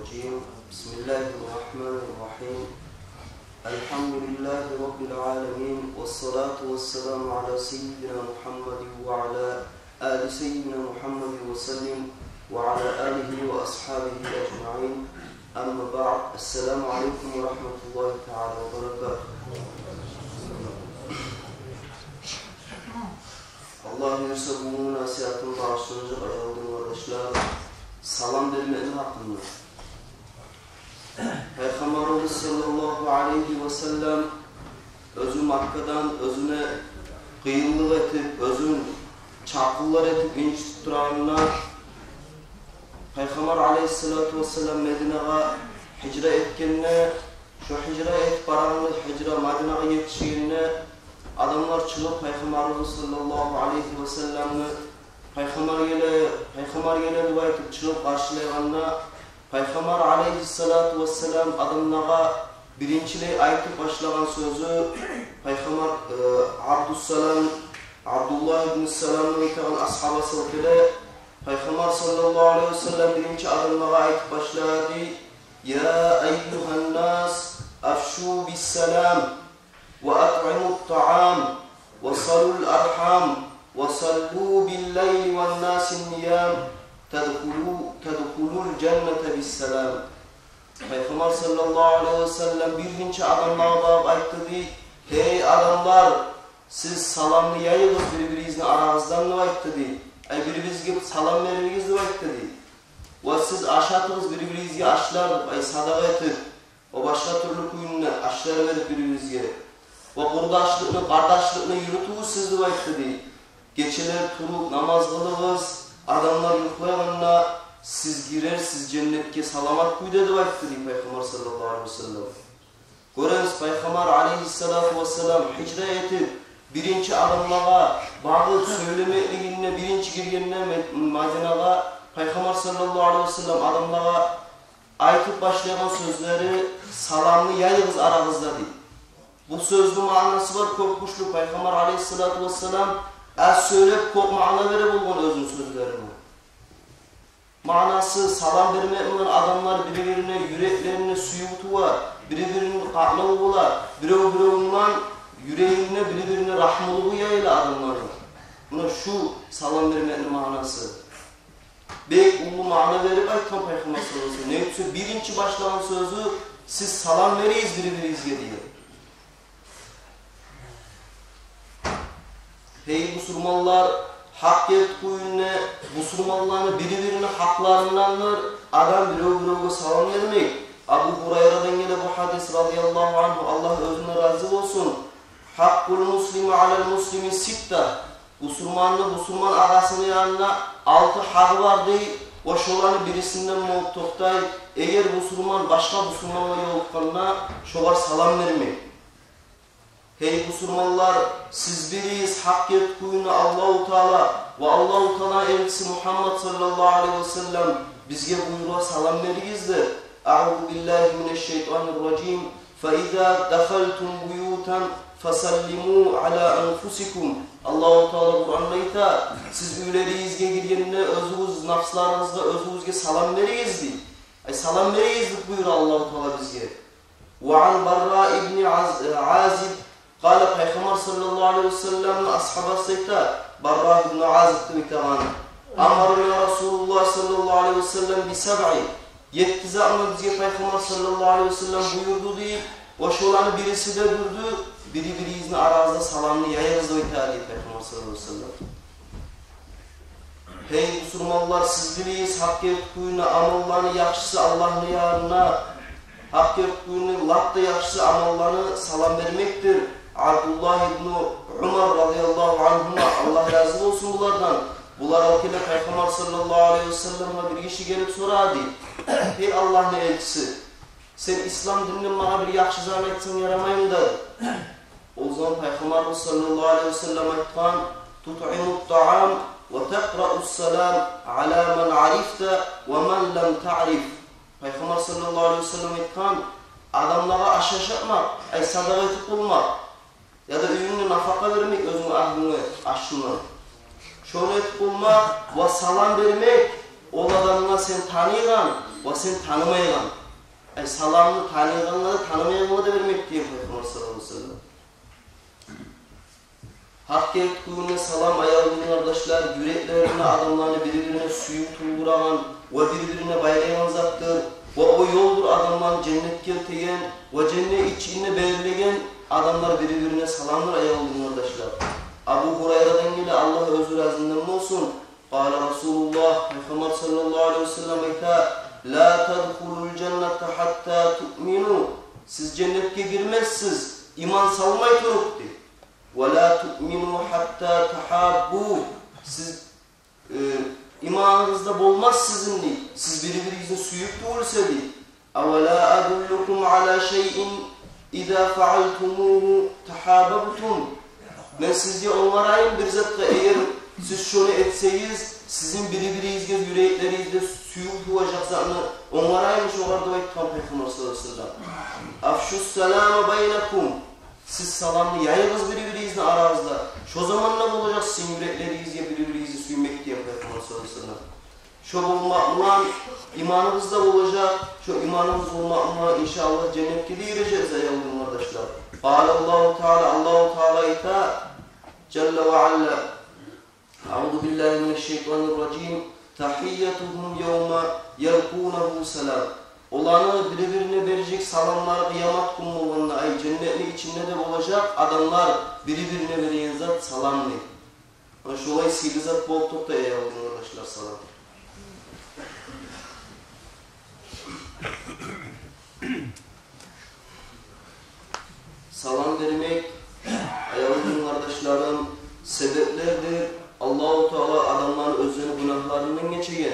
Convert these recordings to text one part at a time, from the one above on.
الرجيم بسم الله الرحمن الرحيم الحمد لله رب العالمين والصلاة والسلام على سيدنا محمد وعلى آل سيدنا محمد وسلم وعلى آله وأصحابه أجمعين أما بعد السلام عليكم ورحمة الله تعالى وبركاته. Allah yürüse bu nasihatın bağışlanacak ayaldığım kardeşler, salam vermenin hakkında. Peygamberimiz sallallahu aleyhi ve sellem özü Makka'dan özüne kıyımlık etip, özün çakıllar etip inç tutturanına Peygamber aleyhissalatu vesselam Medine'ye hicra etkenine, şu hicra et paranlı hicra Medine'ye yetişkenine adamlar çıkıp Peygamberimiz sallallahu aleyhi ve sellem'i Peygamber gele dua etip çıkıp karşılayanına Peygamber aleyhissalatu vesselam adamlara birinciliği ayıtıp başlayan sözü Peygamber Abdullah ibn Salam'ın iten ashabası ile Peygamber sallallahu aleyhi ve sellem birinci adamlara ayıtıp başladı. Ya eyyuhan nas afşu bis selam وأطعموا الطعام وصلوا الأرحام وصلوا بالليل والناس النيام تدخلوا الجنة بالسلام. Peygamber sallallahu aleyhi ve sellem birinci adamlara ayıttı. Hey adamlar, siz salamını yayınız birbirinizin aranızdan mı ayıttı? Birbirinizge salam veriniz mi ayıttı? Ve siz aşatınız birbirinizge aşlar sadaka etip o başka türlü kuyununa aşlar verip birbirinizge ve kurdaşlığını, kardeşliğini yürütüğü siz dua etti. Geçeler turup namaz kılığız, adamlar yurtlayanına siz girer, siz cennetke salamat kuyda dua etti Peygamber sallallahu aleyhi ve sellem. Göreniz Peygamber aleyhissalatu vesselam hicra etip birinci adamlara bağlı söylemekliğine birinci girgenine Medine'ye Peygamber sallallahu aleyhi ve sellem adamlara ayıtıp başlayan sözleri salamlı yayınız aranızda değil. Bu sözün manası var, korkmuşlu Peygamber aleyhissalatu vesselam az söyleyip kork mana verip olgan özün sözlerini. Manası salam vermeyen adamlar birbirine yüreklerine suyutuva, birbirine kahmalı bolar, birbirinden yüreğine birbirine rahmalı yayla adamların. Buna şu salam vermeyen manası. Bek ulu mana verip aytan Peygamber sallallahu aleyhi ve sellem. Birinci başlayan sözü siz salam vereyiz birbirinizge diye. Hey Müslümanlar, hak ettiğine Müslümanların birbirine haklarındandır. Adam bir salam vermek. Abu Hurayra'dan gelen bu hadis radıyallahu anhu, Allah özüne razı olsun. Hakkul muslimi alel muslimi sitta. Müslüman arasının yanına 6 hakkı var değil. O şolanı birisinden muhtoktaj. Eğer Müslüman başka Müslümanla yoluklarına şolar salam vermek. Hey Müslümanlar, siz biriyiz hak ettiğine Allah-u Teala ve Allah-u Teala elçisi Muhammed sallallahu aleyhi ve sellem bizge buyruğa salam veriyizdir. A'udhu billahi mineşşeytanirracim. فَاِذَا دَخَلْتُمْ بُيُوتًا فَسَلِّمُوا عَلَى أَنْفُسِكُمْ. Allah-u Teala Kur'an'da siz üyleriyizge girgenine özünüz, nafslarınızda özünüzge salam veriyizdi. Salam veriyizdik buyur Allah-u Teala bizge. وَعَنْ بَرَّا İbni Azib Kâle Peygamber sallallahu aleyhi ve sellem'in ashabasıyla Barra ibn Azib'ti biteğan. Amarına Resulullah sallallahu aleyhi ve sellem bi seb'i. 7 zaman bizge Peygamber sallallahu aleyhi ve sellem buyurdu deyip o şolanı birisi de durdu. Birinizin arazda salamını yayarız o ithali Peygamber sallallahu aleyhi ve sellem. Hey Müslümanlar, siz biliyiz hak ettiğine amallarını yakşısı Allah'ın yarına, hak ettiğine latta yakşısı amallarını salam vermektir. Abdullah ibn Umar radıyallahu anhuma Allah razı olsun bunlardan. Bunlar alkıyla Peygamber sallallahu aleyhi ve sellem'e bir kişi gelip soradı. Hey Allah'ın elçisi, sen İslam dininin bana bir yakşı zannetsin yaramayın da. O zaman Peygamber sallallahu aleyhi ve sellem aytkan tut'imut ta'am ve teqra'us salam ala men arifte ve men lem ta'rif. Peygamber sallallahu aleyhi ve sellem aytkan adamlara aşaş yapmak, sadaka etip bulmak ya da ürünü nafaka vermek özünü ahlını aşını. Şöyle etip bulmak ve salam vermek o adamına sen tanıygan ve sen tanımaygan. Salamını tanıyganları tanımayganlara da vermek diye Peygamber sallallahu aleyhi ve sellem. Hak gelip kuyuna salam ayağının kardeşler, yüreklerine adamlarını birbirine suyu tuğragan ve birbirine bayrayan zattır. Ve o yoldur adamların cennet kelteyen ve cennet içine belirlegen adamlar birbirine salamlar ayağının kardeşler. Abu Hurayra'dan gele Allah özür azından olsun. Kâle Resulullah Peygamber sallallahu aleyhi ve sellem ayta la tadkhulul cennete hatta tu'minu. Siz cennetke girmezsiz, iman salmay turukti. وَلَا تُؤْمِنُوا حَتَّى تَحَابُّوا. Siz imanınızda bolmaz sizinli. Siz birbirinizin suyup doğursadı. اَوَلَا أَدُلُّكُمْ عَلَى شَيْءٍ اِذَا فَعَلْتُمُوهُ تَحَابَبْتُمْ. Ben sizce onlarayım bir zatta eğer siz şunu etseyiz, sizin birbirinizde yüreklerinizde suyup doğacaklarını onlarayım şu orada tam Peygamber sallallahu aleyhi ve sellem. اَفْشُ السَّلَامَ بَيْنَكُمْ. Siz salamlı yayınız birbirinizle aranızda. Şu zaman ne olacak sizin yüreklerinizle birbirinizi suymak diye Peygamber sallallahu aleyhi ve sellem. Şu olmakla imanımızda olacak. Şu imanımız olmakla inşallah cennetke de gireceğiz ayağım kardeşler. Allahu Teala Allahu Teala ita Celle ve Alla. Euzu billahi mineşşeytanirracim. Tahiyyatuhum yevme yelkunehu selam. Olanı birbirine verecek salamlar kıyamet kumluğunda ay cennetli içinde de olacak adamlar birbirine veren zat salamlı. Şolay sihirli zat bol topta eyvallah arkadaşlar salam. Salam vermek eyvallah kardeşlerim sebeplerdir. Allah-u Teala adamların özünü günahlarından geçiyor.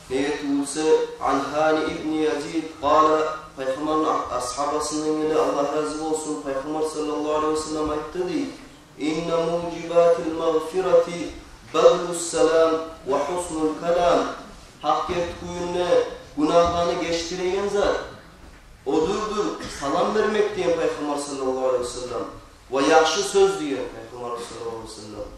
Neyet olsa Anhani İbni Yazid kâle Peygamber'in ashabasından gele Allah razı olsun Peygamber sallallahu aleyhi ve sellem ayıttı değil. İnne mucibatil mağfirati badlus selam ve husnul kelam. Hak et kuyunne günahlarını geçtireyen zat odurdur salam vermek diyen Peygamber sallallahu aleyhi ve sellem ve yakşı söz diyen Peygamber sallallahu aleyhi ve sellem.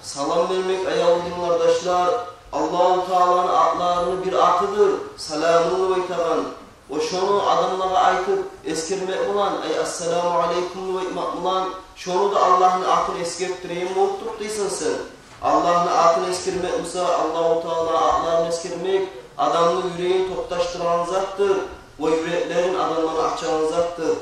Salam vermek ayağımın kardeşler Allah-u Teala'nın adlarını bir atıdır. Selamını ve itagan. O şunu adamlara aytıp eskermek olan Esselamu Aleyküm ve itmak olan şunu da Allah'ın atını eskerttireyim mi oturttuysan sen. Allah'ın atını eskermek ise Allah-u Teala adlarını eskermek adamın yüreğini toptaştıran zattır. Ve yüreklerin adamlarını açan zattır.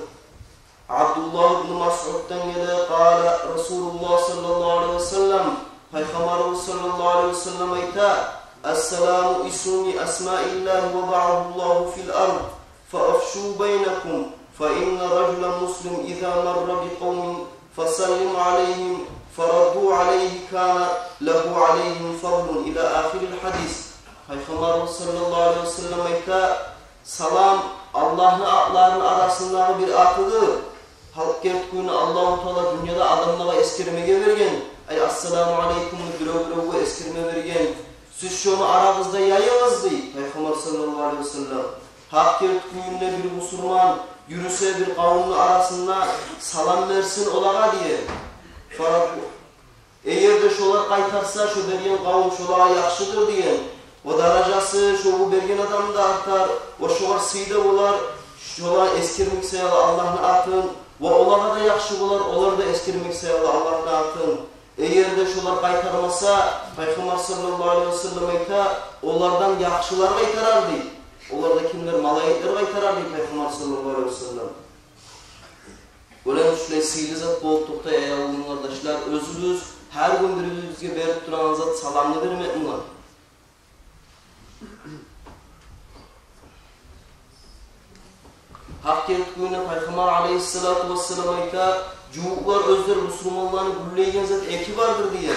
Abdullah ibn Mas'ud'dan gele kâle Resulullah sallallahu aleyhi ve sellem Peygamber sallallahu aleyhi ve sellem ayta Esselamu ismi esmaillahi ve ba'ahullahu fil ard fa'afşu beynekum fa inne raculen muslim izâ marra bi kavmin fasallim aleyhim faraddu aleyhi kâne lehu aleyhim fadlun ila ahiril hadis. Peygamber sallallahu aleyhi ve sellem ayta salam Allah'ın adlarının arasında bir atıdır. Halk gelip kuyunu Allah-u Teala dünyada adamlara eskirmeye vergen. Esselamu Aleyküm bir eskirme vergen. Siz şunu aranızda yayınız deyip Peygamber sallallahu aleyhi ve sellem. Hak gelip kuyunne bir Müslüman yürüse bir kavmin arasında salam versin olağa diye. Eğer de şolar kaytarsa şu bergen kavim şolara yakşıdır diyen. O derecesi şu bergen adam da artar. O şolar sıyda olar. Şolar eskirmekse Allah'ın atın. Ve onlara da yakşı bular, onlar da eskirmekse Allah'ın atın. Eğer de şolar kaytarmasa, Peygamber sallallahu aleyhi ve sellem ayta, onlardan yakşılar kaytarardı. Onlar da kimler? Malayetler kaytarardı Peygamber sallallahu aleyhi ve sellem. Öyle şöyle sihirli zat boğultukta eyvallah kardeşler, özünüz her gün birbirinizge berip duran zat salamını vermek mi var? Hak ettiğine Peygamber aleyhissalatu vesselam ayta cuğuklar özler Müslümanların gülleygen zat eki vardır diye.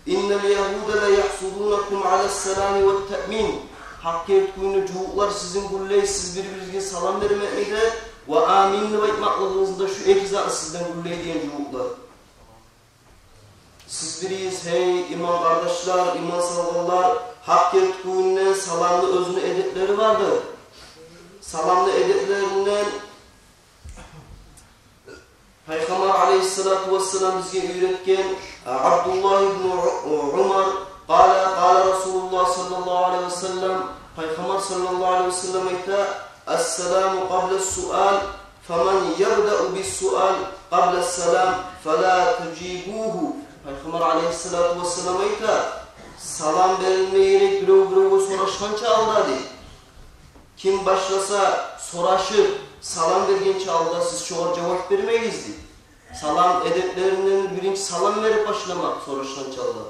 İnnel yehude le yahsudunakum alesselami ve te'min. Hak ettiğine cuğuklar sizin gülley, siz birbirinize salam vermekle ve aminli ve itmaklığınızda şu eki zatı sizden gülley diyen cuğuklar. Siz biriyiz hey iman kardeşler, iman sahabalar, hak ettiğine salamlı özünü edepleri vardır. Salamlı edeplerinden Peygamber aleyhissalatu vesselam bizge öğretken Abdullah ibn Umar قال رسول sallallahu aleyhi ve sellem ayta "Es-selamu qable's-sual, femen yebda'u bis-sual qable's-selam fela tucibuhu." Peygamber aleyhissalatu vesselam ayta salam verilmeyerek biröw soraşkança alda deydi. Kim başlasa soraşıp salam vergençe alda siz çoğar cevap vermeyiz deydi. Salam edeplerinden birinci salam verip başlamak soraşkança alda.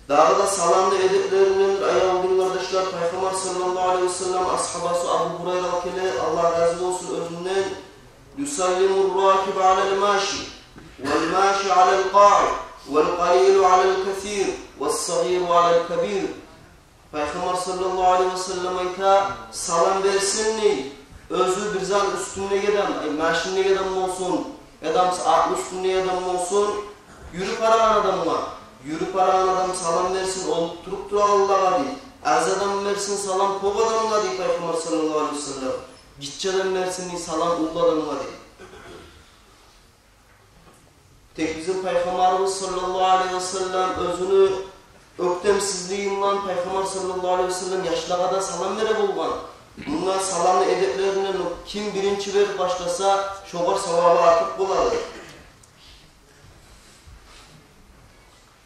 Daha da salamlı edeplerinden ayağılığın kardeşler Peygamber sallallahu aleyhi ve sellem ashabası Abu Hurayra al-Kele Allah razı olsun özünden yusallimur rakib alel maşi vel maşi alel qa'id vel qalilu alel kathir vel sagiru alel kabir. Peygamber sallallahu aleyhi ve sellem ayta salam versin ni özü bir zan üstünde geden maşinne geden olsun adamsa at üstünde adam olsun yürüp arayan adam var. Yürüp arayan adam salam versin, olup durup dura Allah'a değil. Az adam versin salam kov adamla değil Peygamber sallallahu aleyhi ve sellem. Gitçe adam versin değil salam ulu adamla değil. Tek bizim Peygamberimiz sallallahu aleyhi ve sellem özünü öktemsizliğinden Peygamber sallallahu aleyhi ve sellem yaşlığa da salam vere bulgan. Bunlar salamlı edeplerinden kim birinci verip başlasa şoğar savabı artık buladı.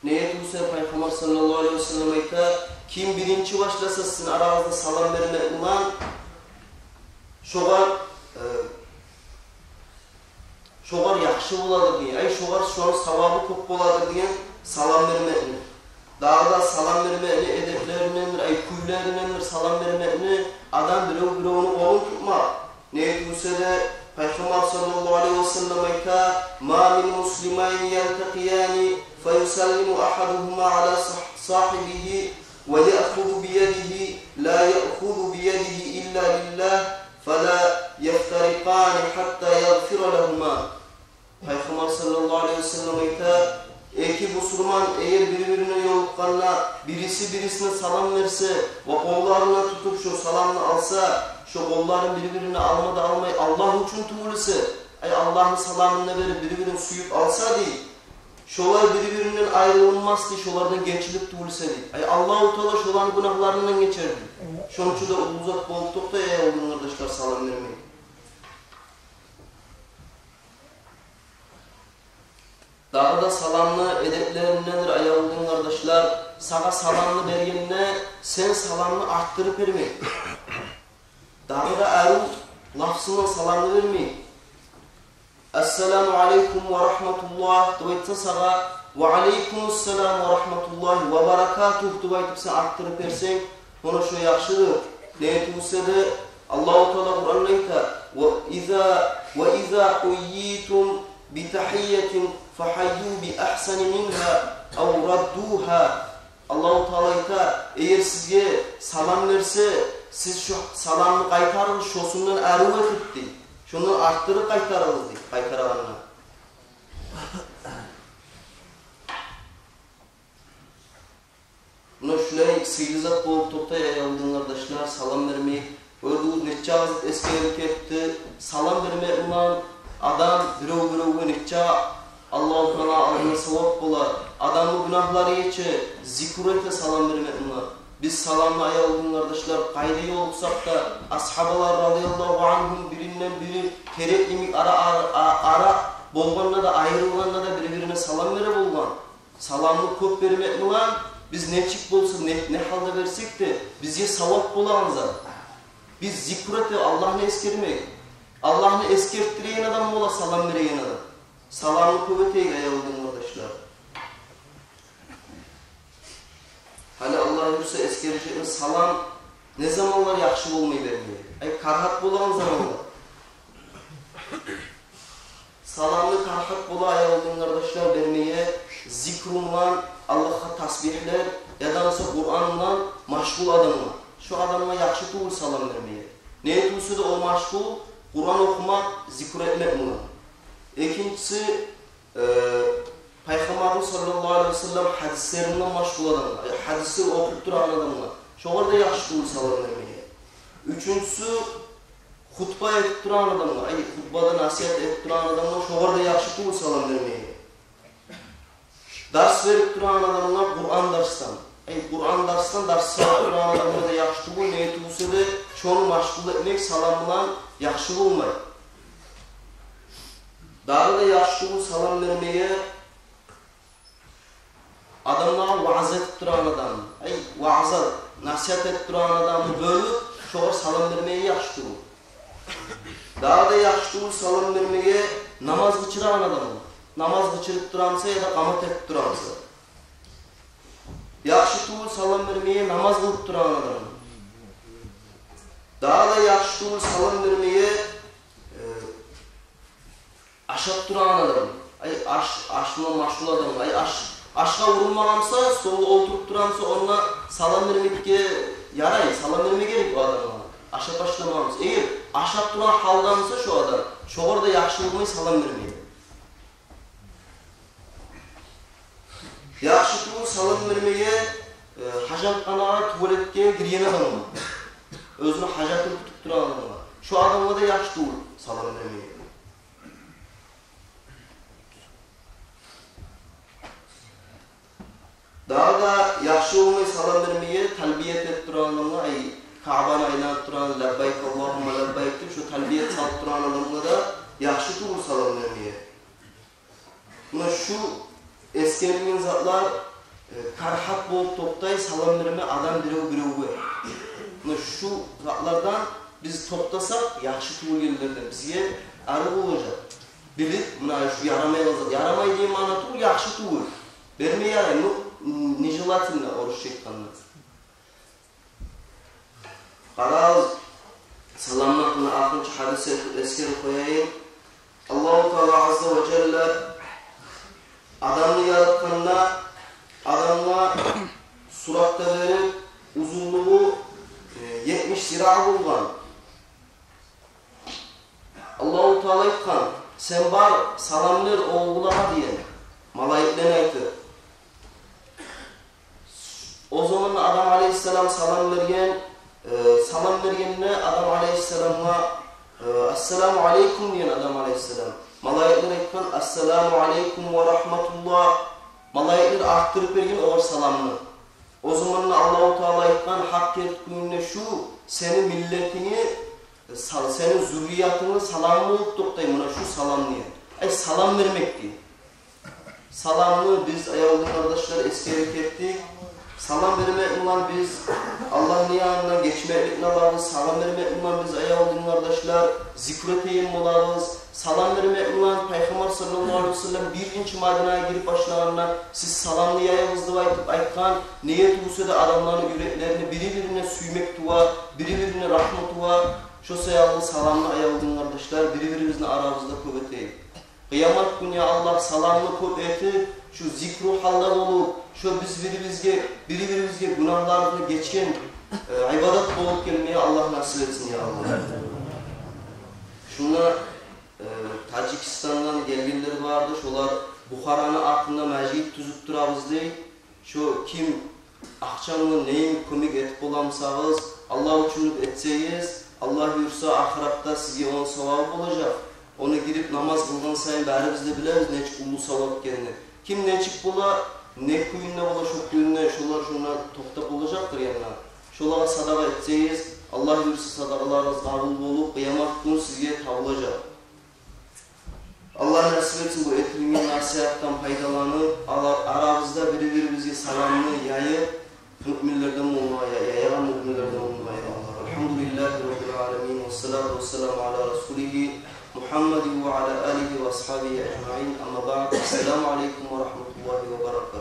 Neyet Musa Peygamber sallallahu aleyhi ve sellem ayta kim birinci başlasa sizin aranızda salam verme ulan şoğar yaxşı buladı diye. Ay şoğar şu an savabı çok buladı diye salam vermekni. Daha da salam vermekni edeplerindendir, ay kuylerindendir salam vermekni adam biröwünü olun tutma. Neyet Musa'da Peygamber sallallahu aleyhi ve sellem ayta ma min muslimayni yeltaqiyani فيسلم أحدهما على صاحبه ويأخذ بيده لا يأخذ بيده إلا لله فلا يفترقان حتى يغفر لهما. Peygamber sallallahu aleyhi ve sellem ayta iki Müslüman eğer birbirine yolukkanla birisi birisine salam verse ve kollarına tutup şu salamını alsa şu kolların birbirine almadı almayı Allah için tuğulası Allah'ın salamını verip birbirine suyup alsa değil. Şolar birbirinden ayrılmaz ki şolardan gençlik tuğulsa değil. Allah-u Teala şoların günahlarından geçerdi. Şonun için de uzak boğulduk da olduğun kardeşler salam vermeyin. Daha da salamlı edeplerindendir ayağıldığın kardeşler. Sana salamlı vergenine sen salamlı arttırıp vermeyin. Daha da erul lafzına salamlı vermeyin. Esselamu aleyküm ve rahmetullah duvaytsa sağa ve aleykümüsselam ve rahmetullah ve barakatuh duvaytıp sen arttırıp versen ona şu yakşıdır. Neyet Musa'da Allah-u Teala Kur'an'la ita ve izâ huyyitum bi tahiyyetin fehayyû bi ahsani minha ev radduha. Allah-u Teala ita eğer sizge salam verse siz şu salamını kaytarınız şosundan erû etip değil. Şundan arttırıp kaytarınız değil. Kaytaravanlar. Buna şulay sıyılzat bolup toktay ayaldığın kardeşler salam vermeyi öldüğü netçe azıt eski etti. Salam vermeyi ulan adam biröv netçe Allah-u Teala alına sevap bular. Adamın günahları geçe zikr ete salam vermeyi ulan. Biz salamla ayaldığın kardeşler kaydı olsak da ashabalar radıyallahu anhum birinden biri tereklimik ara bolganla da ayrılganla da birbirine salam vere bolgan. Salamlı köp vermek ulan biz ne çık bolsa ne halde versek de bizge savap bulanza. Biz zikreti Allah'ını eskermek. Allah'ını eskerttireyen adam ola salam vereyen adam. Salamlı köpeteyi ayaldığın kardeşler. Hani Allah yürüse eskereceğimiz salam ne zamanlar yakşı olmayı vermiyor. Karhat bulan zamanlar. Salamlı karhat bula ayaldığın kardeşler vermeye zikrundan Allah'a tasbihler ya da nasıl Kur'an'dan maşgul adamlar. Şu adamla yakşı tuğul salam vermeye. Neye tuğulsa da o maşgul Kur'an okumak, zikr etmek buna. İkincisi Peygamberimiz sallallahu aleyhi ve sellem hadislerinden maşgul adamlar. Hadisi okup duran adamlar. Şoğar da yakşı tuğul salam vermeye. Üçüncüsü hutba etip duran adamlar. Hutbada nasihat etip duran adamlar. Şoğar da yakşı tuğul salam vermeye. Ders verip duran adamlar Kur'an derstan. Kur'an darsından ders Kur'an adamda yaxşı bu ne tutsa da şonu maşgul etmek salam bilan yaxşı bolmay. Daha da yaxşı bu salam vermeye adamlara vaaz etip duran adam, vaaza nasihat etip duran adamı bölüp şoğa salam vermeye yaxşı bu. Daha da yaxşı bu salam vermeye namaz kıçıran adam. Namaz kıçırıp duransa ya da qamat etip duransa. Yaxşı tuğul salam vermeye namaz kılıp duran adam. Daha da yaxşı tuğul salam vermeye aşap duran adam. Aşma maşgul adam. Aşka vurulmagansa, solu oturup duransa ona salam vermekke yaray. Salam vermek gerek o adamla. Aşap başlamamız. Eğer aşap duran haldansa şu adam, şoğur da yaxşı olmayı salam vermeydi. Yaxşı tuğul salam vermeye hajatxanaga tuvaletke girgen adam var. Özünü hajatını tutup duran adam var. Şu adamga da yaxşı tuğul salam vermeye. Daha da yaxşı olmayı salam vermeye talbiyet et duran adamga Ka'bani aylanıp duran labbayk Allahumma labbayk deb şu talbiyet salıp duran adamga da yaxşı tuğul salam vermeye. Buna şu eskerliğin zatlar karhat bolup toptay salam verme adam biröw. Buna şu zatlardan biz toptasak yaxşı tuğul gelirlerden bizge arı olacak. Bilip buna şu yaramay olacak. Yaramay diye mana tuğul yaxşı tuğul. Vermeye yaray. Nijelatinle oruç çekkanlar. Qaraz salamlarına akınç hadise esker koyayım. Allah-u Teala Azze ve Celle adamı yaratkanına adamla suratta verip uzunluğu 70 zira bulgan. Allah-u Teala aytkan sen bar salamlar oğulağa diyen malayikten aytır. O zaman Adam Aleyhisselam salam vergenine Adam Aleyhisselam'a Esselamu Aleyküm diyen Adam Aleyhisselam. Malayikler aytkan Esselamu Aleyküm ve Rahmetullah. Malayikler arttırıp vergen oğar salamını. O zaman Allah-u Teala aytkan hak ettiğinde şu senin milletini, senin zürriyatını salamını uttukday buna şu salamlıya. Salam vermek değil. Salamını biz ayağlı kardeşler eskerek ettik. Salam vermek ulan biz Allah'ın yanına geçmekle alarız. Salam vermek ulan biz ayağlı kardeşler zikreteyim olarız. Salam vermek ulan Peygamber sallallahu aleyhi ve sellem birinci Madina'ya girip başlarına siz salamlı yayınızdı aytkan niyet olsa da adamların yüreklerini birbirine suymek tuva, birbirine rahmet tuva. Şu sayılı salamlı ayağlı kardeşler birbirimizle aramızda kuvveteyim. Kıyamet günü Allah salamlı kuvveti şu zikru halda olup şu biz birbirimizge günahlarını geçen ibadet bulup gelmeye Allah nasip etsin ya Allah. Şuna Tacikistan'dan gelgenler vardı. Şolar Bukhara'nın aklında mecid tüzüp durabız deyip şu kim akşamını neyin komik etip olamsağız Allah üçün etseyiz Allah buyursa ahiratta sizge onun sevabı olacak. Onu girip namaz kılgan sayın bari biz de biliriz neçik ulu savab kendine. Kim neçik bula, ne kuyunna bula şu kuyunna, şuna toktap olacaktır yanına. Şolara sadaka etseyiz, Allah buyursa sadakalarınız kabul olup, kıyamet günü sizge tavılacak. Allah nasip etsin bu etkilerin nasihattan faydalanıp, aramızda birbirimize salamını yayıp, müminlerden olmaya, yayan müminlerden olmaya Allah. Elhamdülillahi Rabbil alemin ve salatu ve selamu ala Resulihi Muhammed ve ala alihi ve ashabihi ecmaîn. Amma ba'd. Esselamu aleyküm ve rahmetullahi ve berekatuhu.